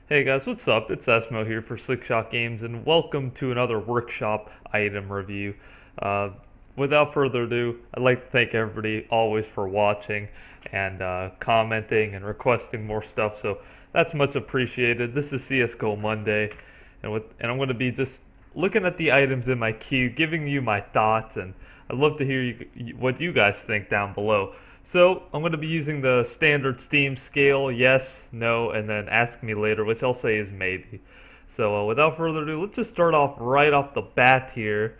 Hey guys, what's up? It's Esmo here for Slickshot Games, and welcome to another workshop item review. Uh, Without further ado, I'd like to thank everybody always for watching and commenting and requesting more stuff. So that's much appreciated. This is CSGO Monday, and I'm going to be just looking at the items in my queue, giving you my thoughts, and I'd love to hear what you guys think down below. So I'm going to be using the standard Steam scale, yes, no, and then ask me later, which I'll say is maybe. So without further ado, let's just start off right off the bat here.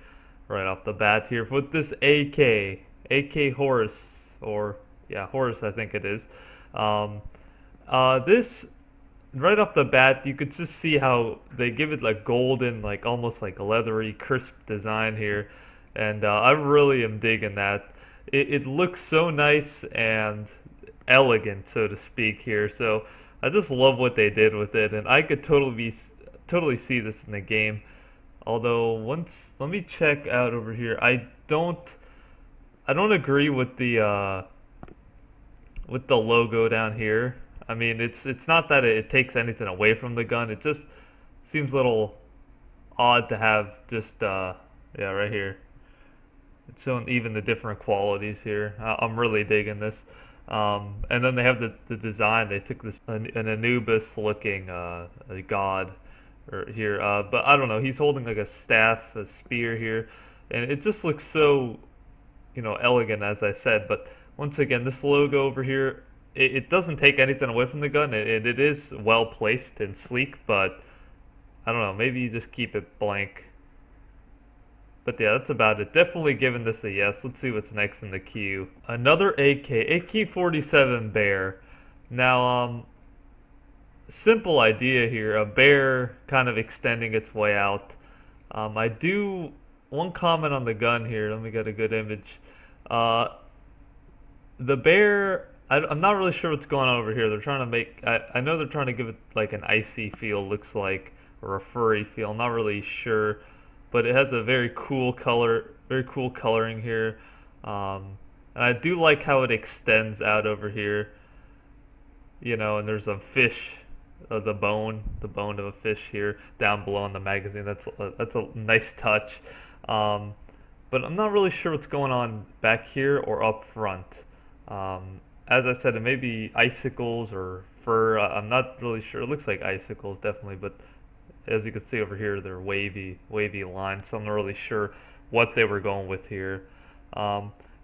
Right off the bat here with this AK Horse, or yeah, Horse I think it is. This right off the bat, you could just see how they give it like golden, like almost like a leathery, crisp design here, and I really am digging that. It looks so nice and elegant, so to speak here. So I just love what they did with it, and I could totally see this in the game. Although let me check out over here. I don't agree with the logo down here. I mean, it's not that it takes anything away from the gun. It just seems a little odd to have just yeah, right here. It's showing even the different qualities here. I'm really digging this. And then they have the design. They took this an Anubis looking god here, but I don't know. He's holding like a staff, a spear here, and it just looks so, elegant, as I said. But once again, this logo over here, it doesn't take anything away from the gun. It is well placed and sleek, but I don't know. Maybe you just keep it blank. But yeah, that's about it. Definitely giving this a yes. Let's see what's next in the queue. Another AK47 Bear. Now, simple idea here. A bear kind of extending its way out. One comment on the gun here. Let me get a good image. The bear, I'm not really sure what's going on over here. They're trying to I know they're trying to give it like an icy feel, looks like, or a furry feel. I'm not really sure. But it has a very cool coloring here, and I do like how it extends out over here. And there's a fish, the bone of a fish here down below in the magazine. That's a nice touch, but I'm not really sure what's going on back here or up front. As I said, it may be icicles or fur. I'm not really sure. It looks like icicles definitely, but as you can see over here, they're wavy lines, so I'm not really sure what they were going with here.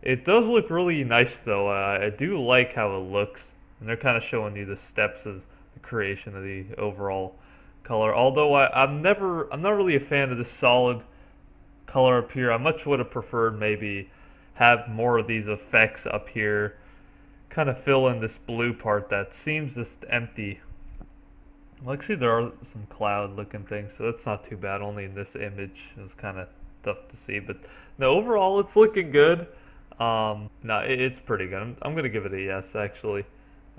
It does look really nice, though. I do like how it looks, and they're kind of showing you the steps of the creation of the overall color. Although I'm not really a fan of this solid color up here. I much would have preferred maybe have more of these effects up here, kind of fill in this blue part that seems just empty. Well, actually, there are some cloud-looking things, so that's not too bad. Only in this image, it was kind of tough to see. But no, overall, it's looking good. No, it's pretty good. I'm gonna give it a yes, actually.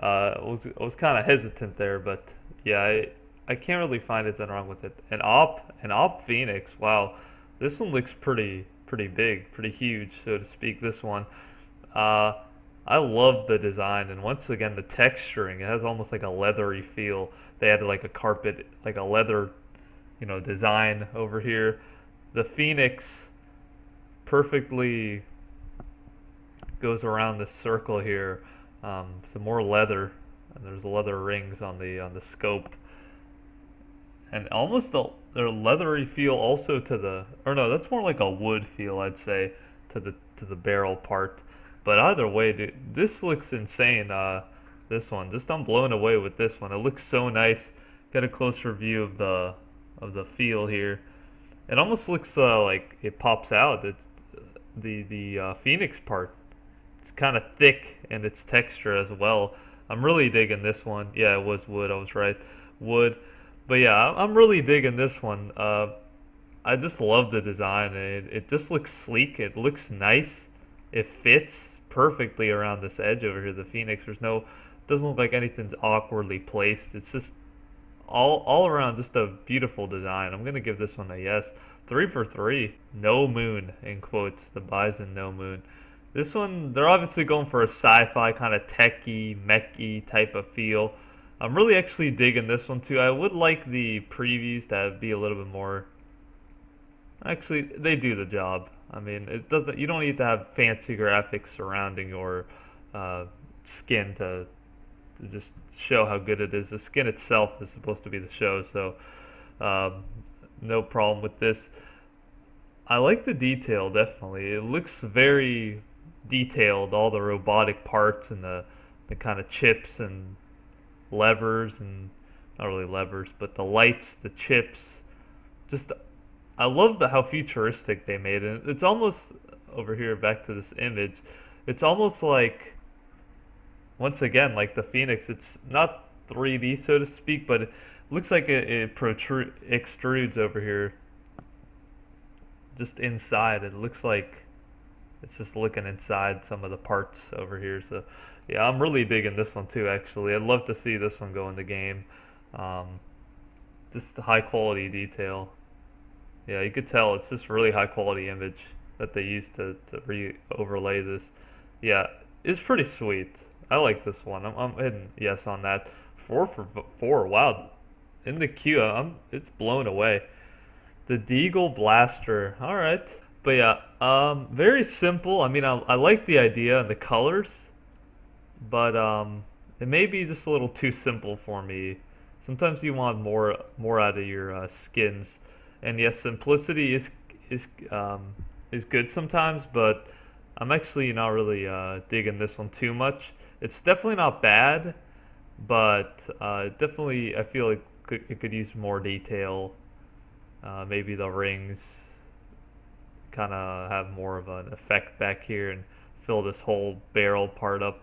I was kind of hesitant there, but yeah, I can't really find anything wrong with it. An op Phoenix. Wow, this one looks pretty big, pretty huge, so to speak. This one. I love the design, and once again the texturing. It has almost like a leathery feel. They added like a carpet, like a leather, design over here. The Phoenix perfectly goes around this circle here. Some more leather, and there's leather rings on the scope, and almost a leathery feel also to the. Or no, that's more like a wood feel, I'd say, to the barrel part. But either way, dude, this looks insane. This one, just I'm blown away with this one. It looks so nice. Get a closer view of the feel here. It almost looks like it pops out. It's the Phoenix part. It's kind of thick in its texture as well. I'm really digging this one. Yeah, it was wood. I was right, wood. But yeah, I'm really digging this one. I just love the design. It just looks sleek. It looks nice. It fits perfectly around this edge over here, the Phoenix. Doesn't look like anything's awkwardly placed. It's just all around just a beautiful design. I'm gonna give this one a yes. 3 for 3. No moon in quotes. The Bison no moon. This one, they're obviously going for a sci-fi kind of techy, mechy type of feel. I'm really actually digging this one too. I would like the previews to be a little bit more. Actually, they do the job. I mean, it doesn't. You don't need to have fancy graphics surrounding your uh, skin to just show how good it is. The skin itself is supposed to be the show, so um, no problem with this. I like the detail definitely. It looks very detailed. All the robotic parts and the kind of chips and levers and not really levers, but the lights, the chips. Just I love how futuristic they made it. It's almost over here back to this image. It's almost like once again like the Phoenix. It's not 3D so to speak, but it looks like it extrudes over here just inside. It looks like it's just looking inside some of the parts over here. So yeah, I'm really digging this one too. Actually, I'd love to see this one go in the game. Um, just the high quality detail. Yeah, you could tell it's just really high quality image that they used to overlay this. Yeah, it's pretty sweet. I like this one. I'm hitting yes on that. 4 for 4. Wow, in the queue, it's blown away. The Deagle Blaster. All right. But yeah, very simple. I mean, I like the idea and the colors, but it may be just a little too simple for me. Sometimes you want more out of your skins, and yes, simplicity is good sometimes. But I'm actually not really digging this one too much. It's definitely not bad, but definitely I feel like it could use more detail. Maybe the rings kind of have more of an effect back here and fill this whole barrel part up.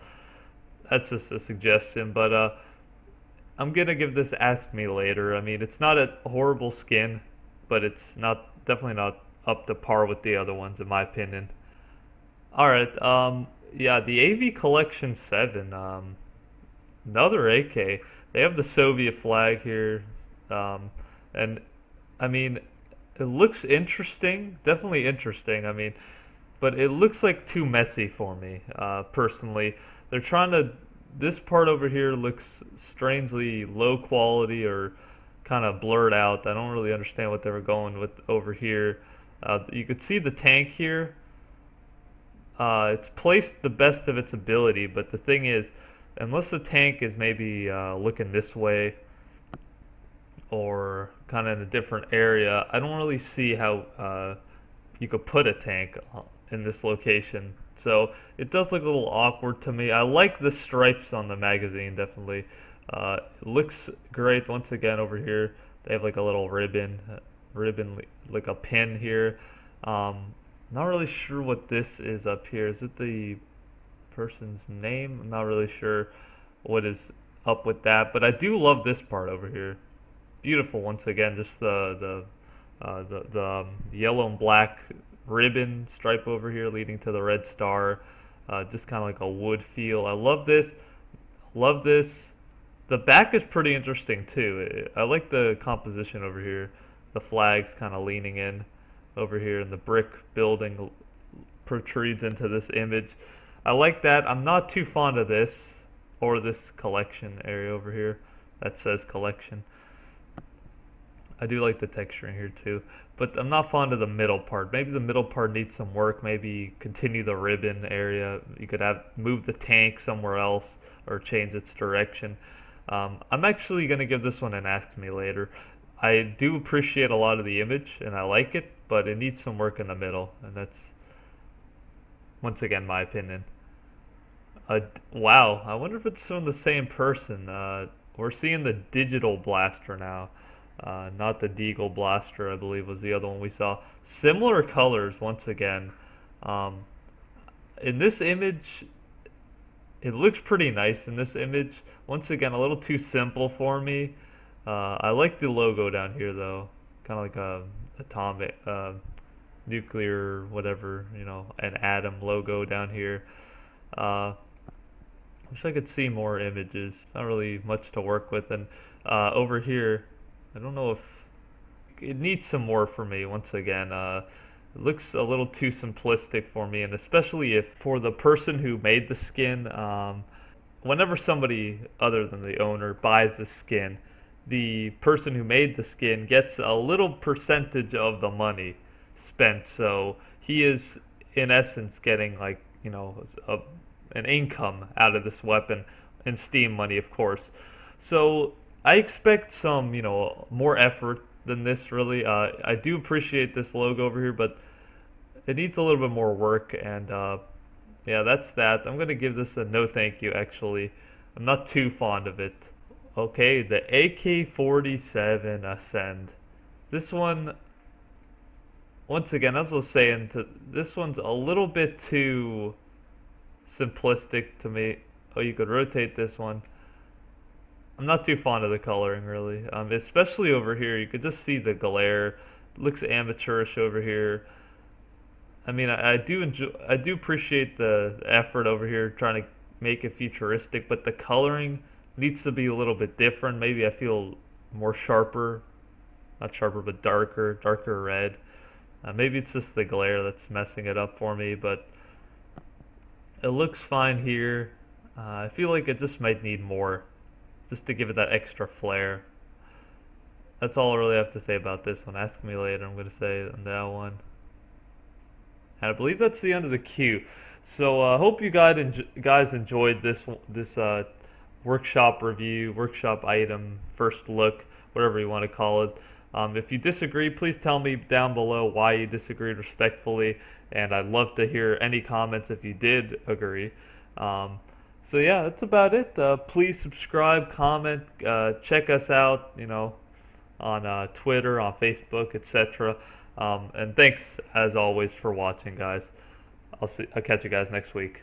That's just a suggestion, but I'm gonna give this Ask Me Later. I mean, it's not a horrible skin, but it's definitely not up to par with the other ones in my opinion. All right, yeah, the AV Collection 7, another AK. They have the Soviet flag here, and I mean, it looks interesting, definitely interesting. I mean, but it looks like too messy for me, personally. They're trying to. This part over here looks strangely low quality or kind of blurred out. I don't really understand what they were going with over here. You could see the tank here. It's placed the best of its ability, but the thing is, unless the tank is maybe looking this way or kind of in a different area, I don't really see how you could put a tank in this location. So it does look a little awkward to me. I like the stripes on the magazine, definitely. It looks great once again over here. They have like a little ribbon like a pin here. Not really sure what this is up here. Is it the person's name? I'm not really sure what is up with that, but I do love this part over here. Beautiful once again. Just the yellow and black ribbon stripe over here leading to the red star. Just kind of like a wood feel. I love this. Love this. The back is pretty interesting too. I like the composition over here. The flags kind of leaning in over here, and the brick building protrudes into this image. I like that. I'm not too fond of this or this collection area over here that says collection. I do like the texture in here too, but I'm not fond of the middle part. Maybe the middle part needs some work. Maybe continue the ribbon area. You could have move the tank somewhere else or change its direction. I'm actually gonna give this one an Ask Me Later. I do appreciate a lot of the image and I like it, but it needs some work in the middle, and that's once again my opinion. Wow, I wonder if it's from the same person. We're seeing the digital blaster now. Not the Deagle Blaster, I believe was the other one we saw. Similar colors once again. Um, in this image, it looks pretty nice in this image. Once again, a little too simple for me. I like the logo down here though, kind of like a atomic, nuclear, whatever, an atom logo down here. Wish I could see more images. Not really much to work with, and over here. I don't know if it needs some more for me once again. It looks a little too simplistic for me, and especially if for the person who made the skin, whenever somebody other than the owner buys the skin, the person who made the skin gets a little percentage of the money spent. So he is, in essence, getting like, an income out of this weapon, and Steam money, of course. So I expect some, more effort than this, really. I do appreciate this logo over here, but it needs a little bit more work, and yeah, that's that. I'm gonna give this a no thank you, actually. I'm not too fond of it. Okay, the AK47 Ascend. This one, once again, as I was saying, this one's a little bit too simplistic to me. Oh, you could rotate this one. I'm not too fond of the coloring, really. Especially over here, you could just see the glare. It looks amateurish over here. I mean, I do appreciate the effort over here trying to make it futuristic, but the coloring needs to be a little bit different. Maybe I feel more sharper, not sharper, but darker red. Maybe it's just the glare that's messing it up for me, but it looks fine here. I feel like it just might need more, just to give it that extra flair. That's all I really have to say about this one. Ask me later, I'm going to say on that one. And I believe that's the end of the queue. So I hope you guys enjoyed this workshop review, workshop item, first look, whatever you want to call it. If you disagree, please tell me down below why you disagreed respectfully, and I'd love to hear any comments if you did agree. So yeah, that's about it. Please subscribe, comment, check us out, on Twitter, on Facebook, etc. And thanks as always for watching, guys. I'll catch you guys next week.